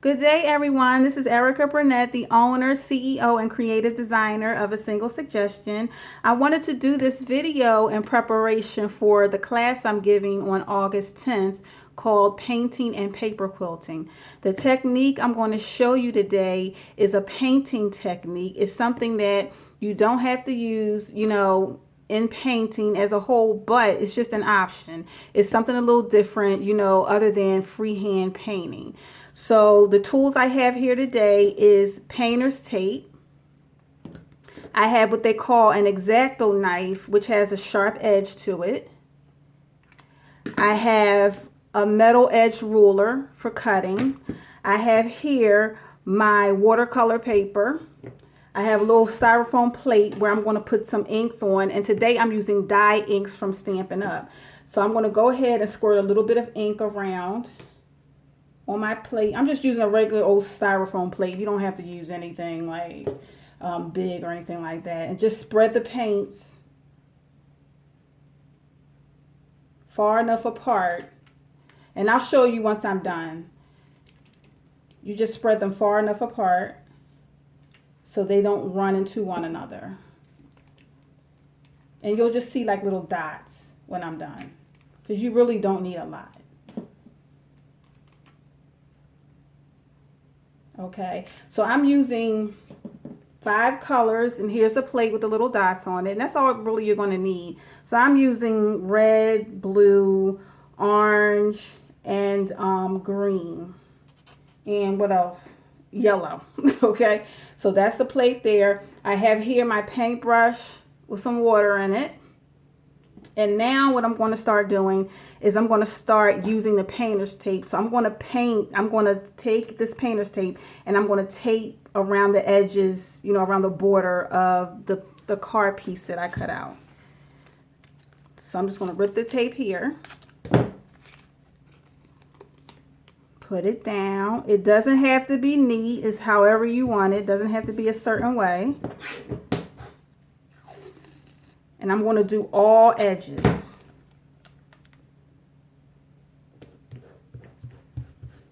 Good day, everyone. This is Erica Burnett, the owner, CEO, and creative designer of A Single Suggestion. I wanted to do this video in preparation for the class I'm giving on August 10th called Painting and Paper Quilting. The technique I'm going to show you today is a painting technique. It's something that you don't have to use, in painting as a whole, but it's just an option. It's something a little different, other than freehand painting. So the tools I have here today is painter's tape. I have what they call an X-Acto knife, which has a sharp edge to it. I have a metal edge ruler for cutting. I have here my watercolor paper. I have a little styrofoam plate where I'm going to put some inks on, and today I'm using dye inks from Stampin' Up. So I'm going to go ahead and squirt a little bit of ink around on my plate. I'm just using a regular old styrofoam plate. You don't have to use anything like big or anything like that. And just spread the paints far enough apart. And I'll show you once I'm done. You just spread them far enough apart so they don't run into one another. And you'll just see like little dots when I'm done, because you really don't need a lot. Okay, so I'm using 5 colors, and here's the plate with the little dots on it, and that's all really you're going to need. So I'm using red, blue, orange, and green, and what else? Yellow. Okay, so that's the plate there. I have here my paintbrush with some water in it. And now what I'm going to start doing is I'm going to start using the painter's tape. So I'm going to take this painter's tape and I'm going to tape around the edges, around the border of the card piece that I cut out. So I'm just going to rip the tape here. Put it down. It doesn't have to be neat. It's however you want it. It doesn't have to be a certain way. And I'm going to do all edges.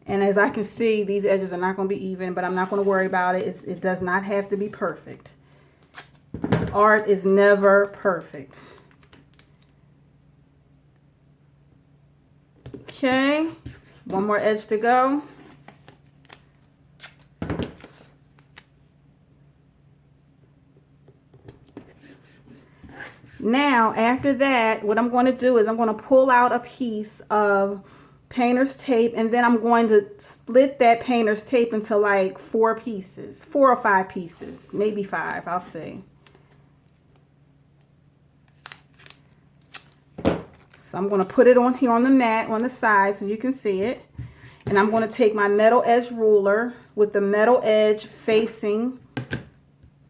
And as I can see, these edges are not going to be even, but I'm not going to worry about it. It does not have to be perfect. Art is never perfect. Okay, one more edge to go. Now, after that, what I'm going to do is I'm going to pull out a piece of painter's tape, and then I'm going to split that painter's tape into like 4 pieces, 4 or 5 pieces, maybe 5, I'll see. So I'm going to put it on here on the mat on the side so you can see it. And I'm going to take my metal edge ruler with the metal edge facing,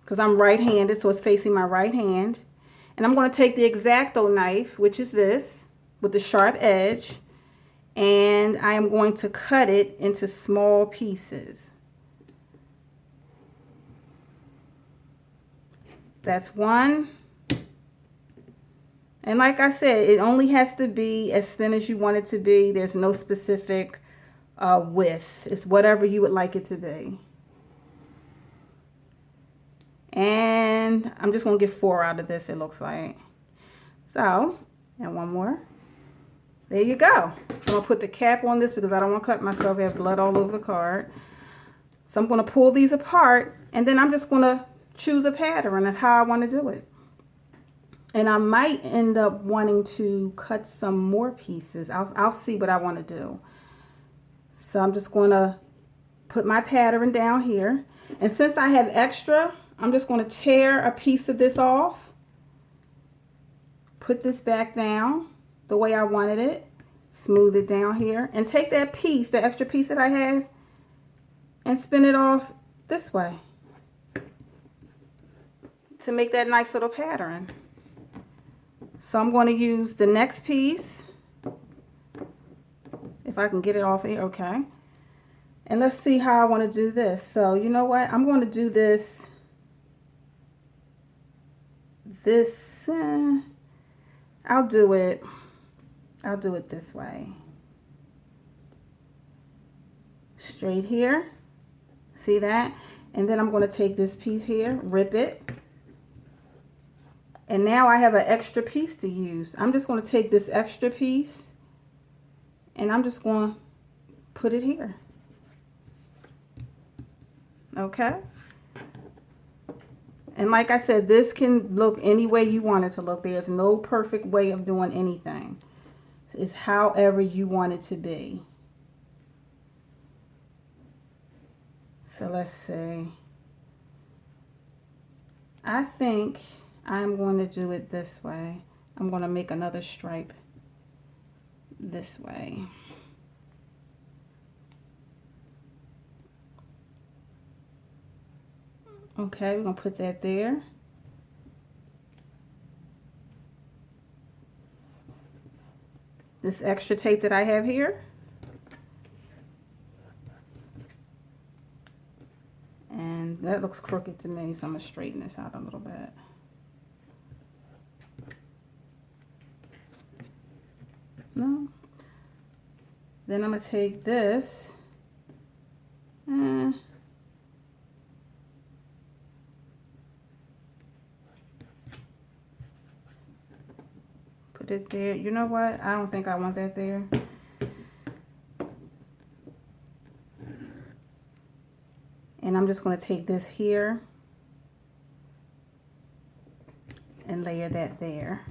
because I'm right-handed, so it's facing my right hand. And I'm going to take the X-Acto knife, which is this, with the sharp edge, and I am going to cut it into small pieces. That's one. And like I said, it only has to be as thin as you want it to be. There's no specific width. It's whatever you would like it to be. And I'm just going to get 4 out of this, it looks like. So, and one more. There you go. So I'm going to put the cap on this because I don't want to cut myself. I have blood all over the card. So I'm going to pull these apart, and then I'm just going to choose a pattern of how I want to do it. And I might end up wanting to cut some more pieces. I'll see what I want to do. So I'm just going to put my pattern down here. And since I have extra, I'm just going to tear a piece of this off, put this back down the way I wanted it, smooth it down here, and take that piece, the extra piece that I have, and spin it off this way to make that nice little pattern. So I'm going to use the next piece, if I can get it off here, okay. And let's see how I want to do this. So you know what, I'm going to do this I'll do it this way. straight here. See that? And then I'm going to take this piece here, rip it. And now I have an extra piece to use. I'm just going to take this extra piece and I'm just going to put it here. Okay? And like I said, this can look any way you want it to look. There's no perfect way of doing anything. It's however you want it to be. So let's see. I think I'm going to do it this way. I'm going to make another stripe this way. Okay, we're going to put that there. This extra tape that I have here. And that looks crooked to me, so I'm going to straighten this out a little bit. No. Then I'm going to take this. Put it there. You know what? I don't think I want that there. And I'm just going to take this here and layer that there.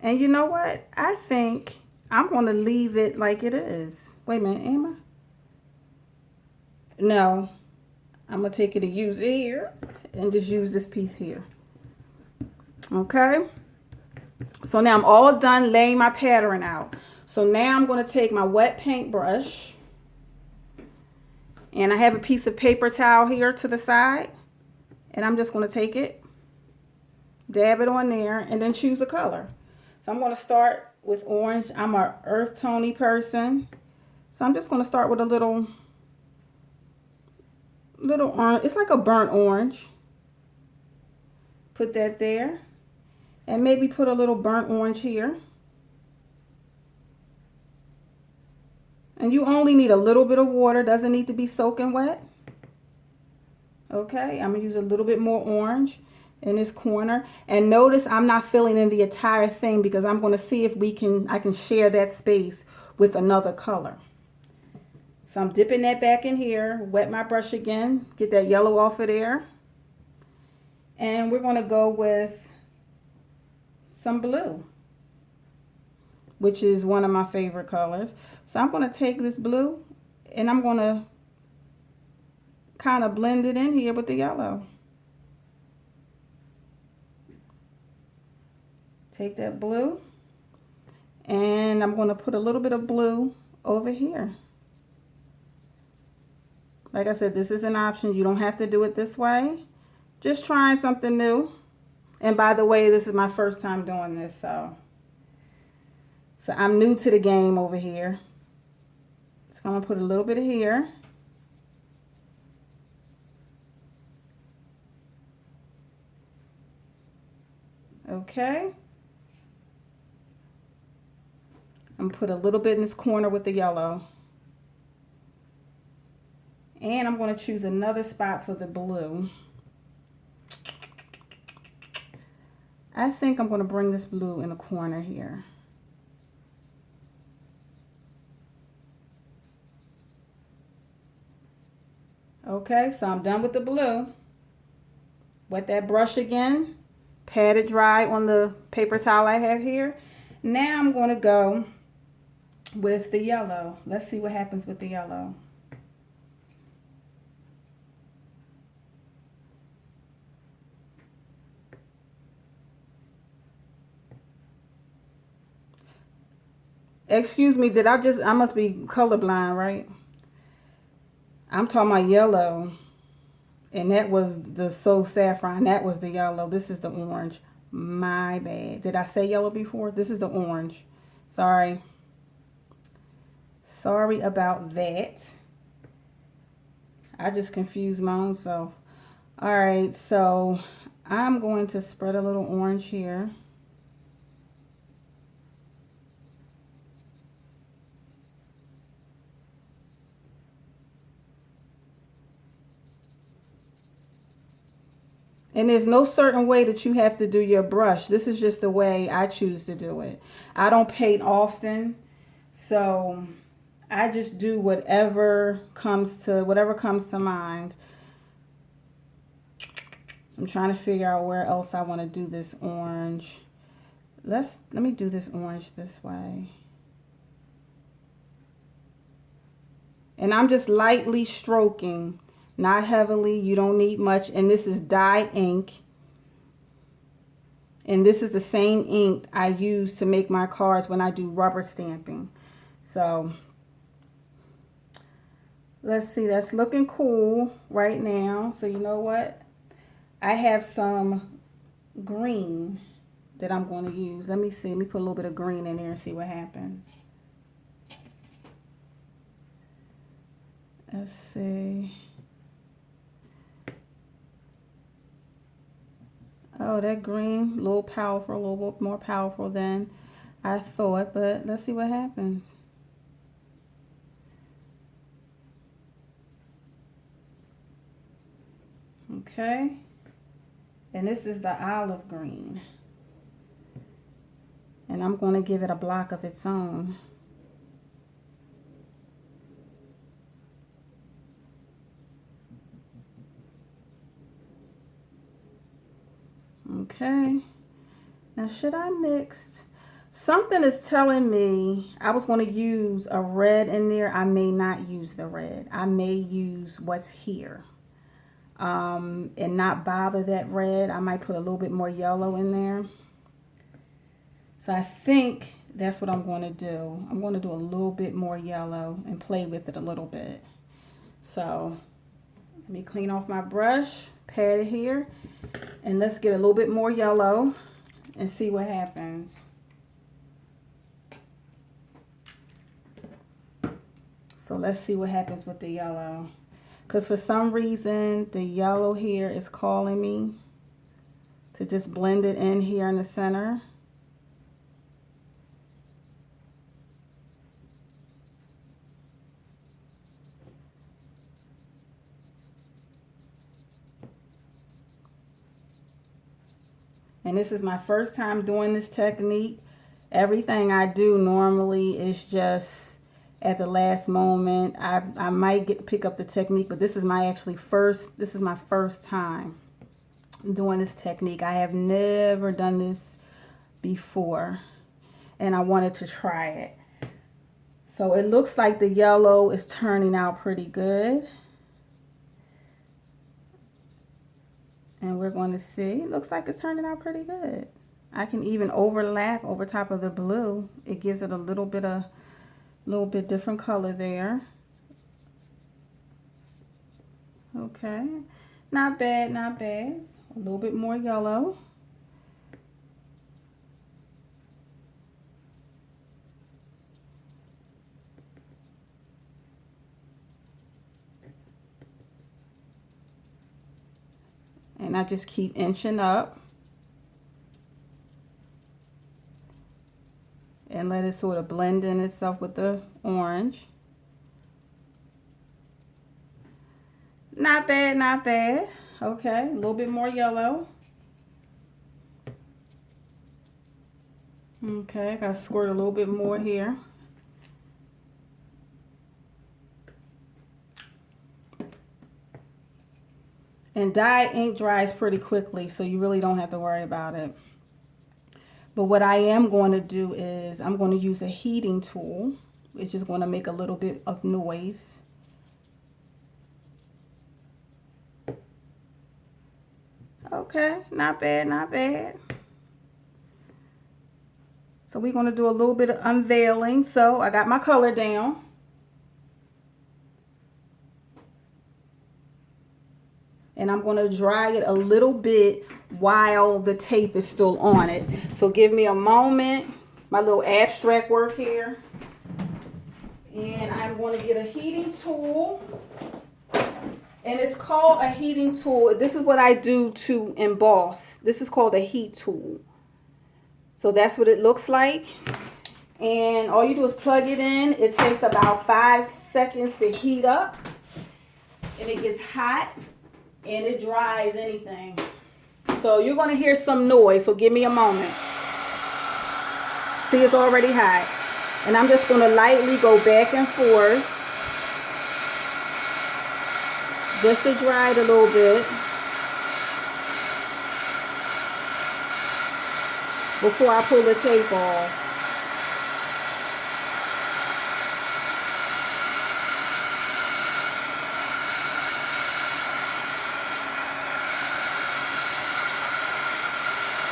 And you know what? I think I'm going to leave it like it is. Wait a minute, am I? No. I'm going to take it and use it here and just use this piece here. Okay? So now I'm all done laying my pattern out. So now I'm going to take my wet paintbrush. And I have a piece of paper towel here to the side. And I'm just going to take it, dab it on there, and then choose a color. So I'm going to start with orange. I'm an earth tony person. So I'm just going to start with a little orange. It's like a burnt orange. Put that there. And maybe put a little burnt orange here. And you only need a little bit of water. Doesn't need to be soaking wet. Okay, I'm going to use a little bit more orange in this corner. And notice I'm not filling in the entire thing because I'm going to see if I can share that space with another color. So I'm dipping that back in here. Wet my brush again. Get that yellow off of there. And we're going to go with some blue, which is one of my favorite colors. So I'm going to take this blue and I'm going to kind of blend it in here with the yellow. Take that blue and I'm going to put a little bit of blue over here. Like I said, this is an option. You don't have to do it this way. Just trying something new. And by the way, this is my first time doing this, so I'm new to the game over here. So I'm going to put a little bit of here. Okay. I'm going to put a little bit in this corner with the yellow. And I'm going to choose another spot for the blue. I think I'm going to bring this blue in the corner here. Okay, so I'm done with the blue. Wet that brush again. Pat it dry on the paper towel I have here. Now I'm going to go with the yellow. Let's see what happens with the yellow. Excuse me, I must be colorblind, right? I'm talking about yellow. And that was the So Saffron. That was the yellow. This is the orange. My bad. Did I say yellow before? This is the orange. Sorry. Sorry about that. I just confused my own self. All right, so I'm going to spread a little orange here. And there's no certain way that you have to do your brush. This is just the way I choose to do it. I don't paint often, so I just do whatever comes to mind. I'm trying to figure out where else I want to do this orange. Let me do this orange this way. And I'm just lightly stroking, not heavily. You don't need much. And this is dye ink. And this is the same ink I use to make my cards when I do rubber stamping. So let's see, that's looking cool right now. So you know what? I have some green that I'm going to use. Let me see. Let me put a little bit of green in there and see what happens. Let's see. Oh, that green, a little powerful, a little bit more powerful than I thought, but let's see what happens. Okay. And this is the olive green. And I'm going to give it a block of its own. Okay. Now, should I mix? Something is telling me I was going to use a red in there. I may not use the red. I may use what's here. And not bother that red. I might put a little bit more yellow in there. So I think that's what I'm going to do. I'm going to do a little bit more yellow and play with it a little bit. So let me clean off my brush, pat it here, and let's get a little bit more yellow and see what happens. So let's see what happens with the yellow. Because for some reason, the yellow here is calling me to just blend it in here in the center. And this is my first time doing this technique. Everything I do normally is just at the last moment. I might pick up the technique, but this is my first time doing this technique. I have never done this before, and I wanted to try it. So it looks like the yellow is turning out pretty good. And we're going to see, it looks like it's turning out pretty good. I can even overlap over top of the blue. It gives it a little bit different color there. Okay, not bad, not bad. A little bit more yellow. And I just keep inching up and let it sort of blend in itself with the orange. Not bad, not bad. Okay, a little bit more yellow. Okay, I gotta squirt a little bit more here. And dye ink dries pretty quickly, so you really don't have to worry about it. But what I am going to do is I'm going to use a heating tool. It's just going to make a little bit of noise. Okay, not bad, not bad. So we're going to do a little bit of unveiling. So I got my color down. And I'm going to dry it a little bit while the tape is still on it. So give me a moment, my little abstract work here. And I'm going to get a heating tool. And it's called a heating tool. This is what I do to emboss. This is called a heat tool. So that's what it looks like. And all you do is plug it in. It takes about 5 seconds to heat up. And it gets hot. And it dries anything. So you're going to hear some noise, so give me a moment. See, it's already hot. And I'm just going to lightly go back and forth just to dry it a little bit before I pull the tape off.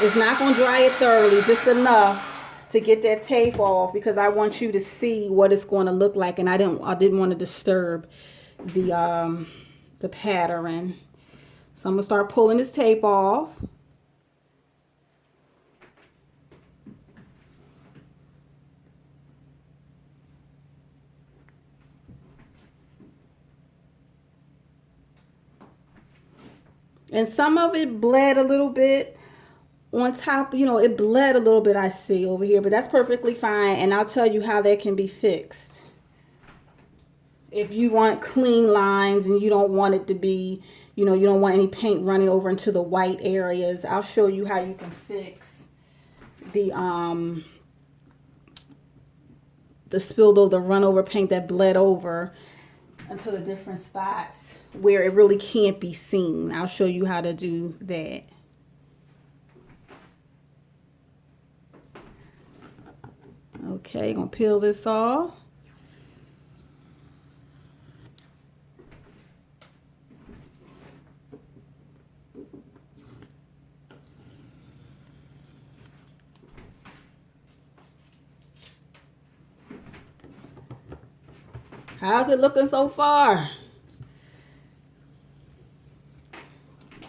It's not going to dry it thoroughly, just enough to get that tape off, because I want you to see what it's going to look like, and I didn't want to disturb the pattern. So I'm going to start pulling this tape off. And some of it bled a little bit on top, you know, it bled a little bit, I see over here, but that's perfectly fine. And I'll tell you how that can be fixed. If you want clean lines and you don't want it to be, you know, you don't want any paint running over into the white areas, I'll show you how you can fix the spilled over, the run over paint that bled over into the different spots where it really can't be seen. I'll show you how to do that. Okay, gonna peel this off. How's it looking so far?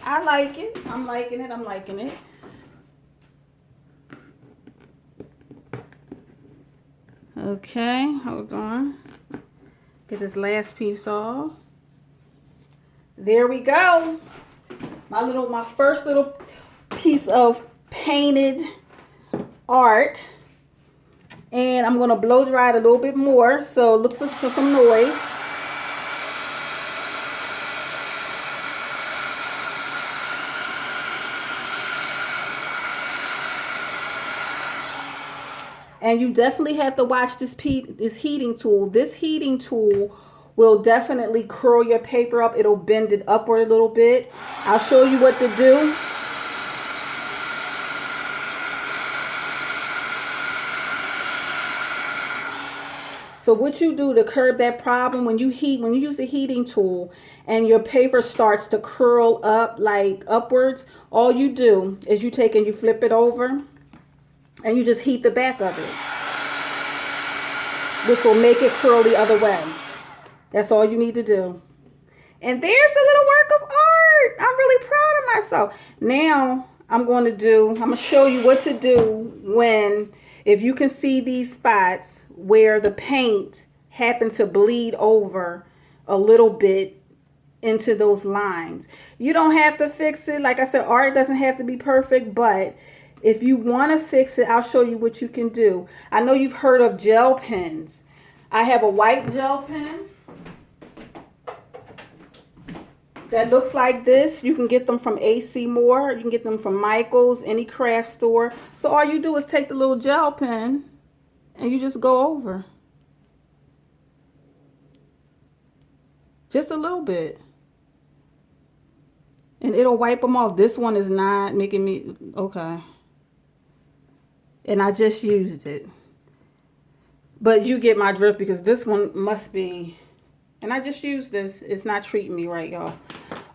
I like it. I'm liking it. I'm liking it. Okay, hold on. Get this last piece off. There we go. My first little piece of painted art. And I'm gonna blow dry it a little bit more. So look for some noise. And you definitely have to watch this heating tool. This heating tool will definitely curl your paper up. It'll bend it upward a little bit. I'll show you what to do. So what you do to curb that problem, when you use the heating tool and your paper starts to curl up like upwards, all you do is you take and you flip it over and you just heat the back of it, which will make it curl the other way. That's all you need to do. And there's the little work of art. I'm really proud of myself. Now I'm going to show you what to do if you can see these spots where the paint happened to bleed over a little bit into those lines. You don't have to fix it. Like I said, art doesn't have to be perfect, but if you want to fix it, I'll show you what you can do. I know you've heard of gel pens. I have a white gel pen that looks like this. You can get them from AC Moore. You can get them from Michael's, any craft store. So all you do is take the little gel pen and you just go over. Just a little bit. And it'll wipe them off. This one is not making me, okay. And I just used it. But you get my drift, because this one must be, and I just used this. It's not treating me right, y'all.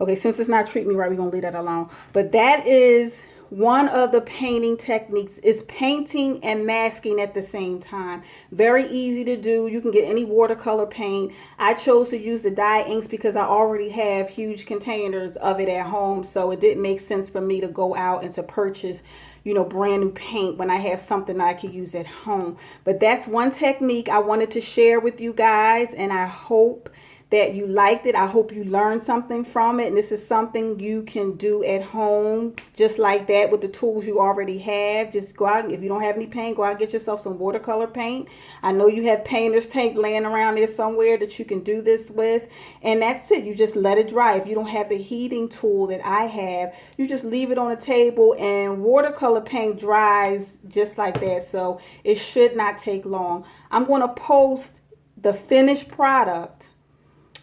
Okay, since it's not treating me right, we're going to leave that alone. But that is one of the painting techniques, is painting and masking at the same time. Very easy to do. You can get any watercolor paint. I chose to use the dye inks because I already have huge containers of it at home. So it didn't make sense for me to go out and to purchase, you know, brand new paint when I have something that I could use at home. But that's one technique I wanted to share with you guys, and I hope that you liked it. I hope you learned something from it. And this is something you can do at home just like that with the tools you already have. Just go out. If you don't have any paint, go out and get yourself some watercolor paint. I know you have painter's tape laying around there somewhere that you can do this with. And that's it. You just let it dry. If you don't have the heating tool that I have, you just leave it on a table, and watercolor paint dries just like that. So it should not take long. I'm going to post the finished product.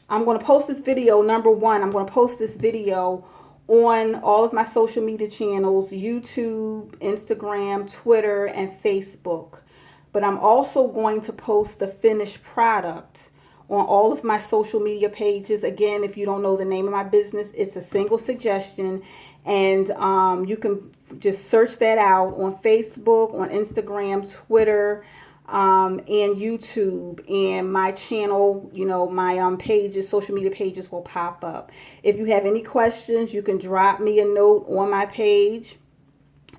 I'm going to post this video. Number one, I'm going to post this video on all of my social media channels: YouTube, Instagram, Twitter, and Facebook. But I'm also going to post the finished product on all of my social media pages. Again, if you don't know the name of my business, it's A Single Suggestion. And you can just search that out on Facebook, on Instagram, Twitter, and YouTube, and my channel, my pages, social media pages will pop up. If you have any questions, you can drop me a note on my page,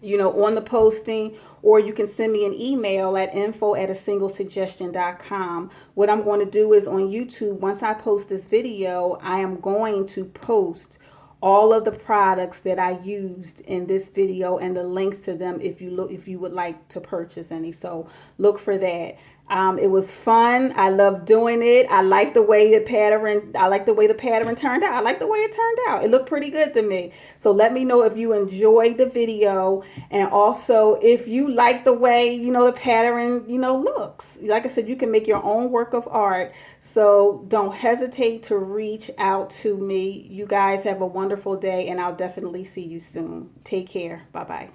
on the posting, or you can send me an email at info@asinglesuggestion.com. What I'm going to do is on YouTube, once I post this video, I am going to post all of the products that I used in this video and the links to them if you would like to purchase any. So look for that. It was fun. I love doing it. I like the way the pattern turned out. I like the way it turned out. It looked pretty good to me. So let me know if you enjoyed the video, and also if you like the way, the pattern, looks. Like I said, you can make your own work of art. So don't hesitate to reach out to me. You guys have a wonderful day, and I'll definitely see you soon. Take care. Bye-bye.